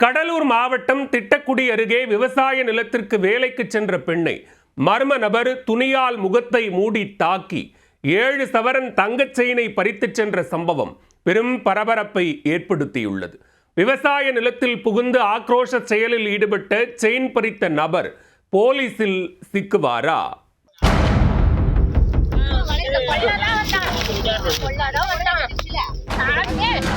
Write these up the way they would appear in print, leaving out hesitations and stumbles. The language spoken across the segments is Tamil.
கடலூர் மாவட்டம் திட்டக்குடி அருகே விவசாய நிலத்திற்கு வேலைக்கு சென்ற பெண்ணை மர்ம நபர் துணியால் முகத்தை மூடி தாக்கி 7 சவரன் தங்கச் செயினை பறித்துச் சென்ற சம்பவம் பெரும் பரபரப்பை ஏற்படுத்தியுள்ளது. விவசாய நிலத்தில் புகுந்து ஆக்ரோஷ செயலில் ஈடுபட்ட செயின் பறித்த நபர் போலீசில் சிக்குவாரா?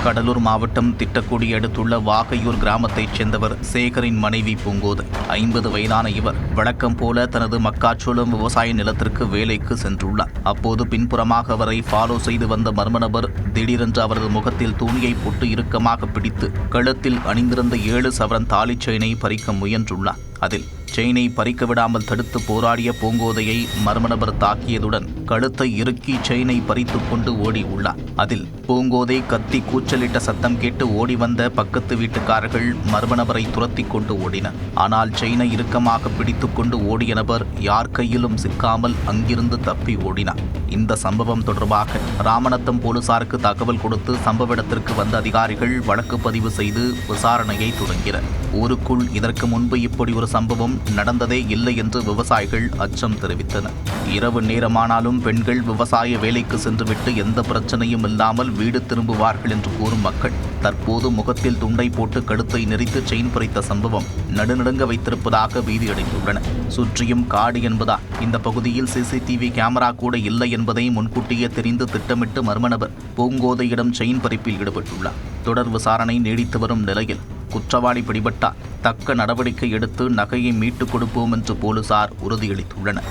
கடலூர் மாவட்டம் திட்டக்குடி அடுத்துள்ள வாகையூர் கிராமத்தைச் சேர்ந்தவர் சேகரின் மனைவி பூங்கோதை. 50 வயதான இவர் வழக்கம் போல தனது மக்காச்சோளம் விவசாய நிலத்திற்கு வேலைக்கு சென்றுள்ளார். அப்போது பின்புறமாக அவரை ஃபாலோ செய்து வந்த மர்ம நபர் திடீரென்று அவரது முகத்தில் துணியை போட்டு இறுக்கமாக பிடித்து கழுத்தில் அணிந்திருந்த 7 சவரன் தாலி செயினை பறிக்க முயன்றுள்ளார். அதில் செயினை பறிக்க விடாமல் தடுத்து போராடிய பூங்கோதையை மர்ம நபர் தாக்கியதுடன் கழுத்தை இறுக்கி செயினை பறித்து கொண்டு ஓடி உள்ளார். அதில் பூங்கோதை கத்தி கூச்சலிட்ட சத்தம் கேட்டு ஓடி வந்த பக்கத்து வீட்டுக்காரர்கள் மர்ம நபரை துரத்தி கொண்டு ஓடினர். ஆனால் செயினை இறுக்கமாக பிடித்து கொண்டு ஓடிய நபர் யார் கையிலும் சிக்காமல் அங்கிருந்து தப்பி ஓடினார். இந்த சம்பவம் தொடர்பாக ராமநத்தம் போலீசாருக்கு தகவல் கொடுத்து சம்பவ இடத்திற்கு வந்த அதிகாரிகள் வழக்கு பதிவு செய்து விசாரணையை தொடங்கினர். ஊருக்குள் இதற்கு முன்பு இப்படி ஒரு சம்பவம் நடந்ததே இல்லை என்று விவசாயிகள் அச்சம் தெரிவித்தனர். இரவு நேரமானாலும் பெண்கள் விவசாய வேலைக்கு சென்றுவிட்டு எந்த பிரச்சனையும் இல்லாமல் வீடு திரும்புவார்கள் என்று கூறும் மக்கள் தற்போது முகத்தில் துண்டை போட்டு கழுத்தை நெரித்து செயின் பறித்த சம்பவம் நடுநடுங்க வைத்திருப்பதாக பீதியடைந்துள்ளனர். சுற்றியும் காடு என்பதால் இந்த பகுதியில் சிசிடிவி கேமரா கூட இல்லை என்பதை முன்கூட்டியே தெரிந்து திட்டமிட்டு மர்ம நபர் பூங்கோதையிடம் செயின் பறிப்பில் ஈடுபட்டுள்ளார். தொடர் விசாரணை நீடித்து வரும் நிலையில் குற்றவாளி பிடிபட்டால் தக்க நடவடிக்கை எடுத்து நகையை மீட்டுக் கொடுப்போம் என்று போலீசார் உறுதியளித்துள்ளனர்.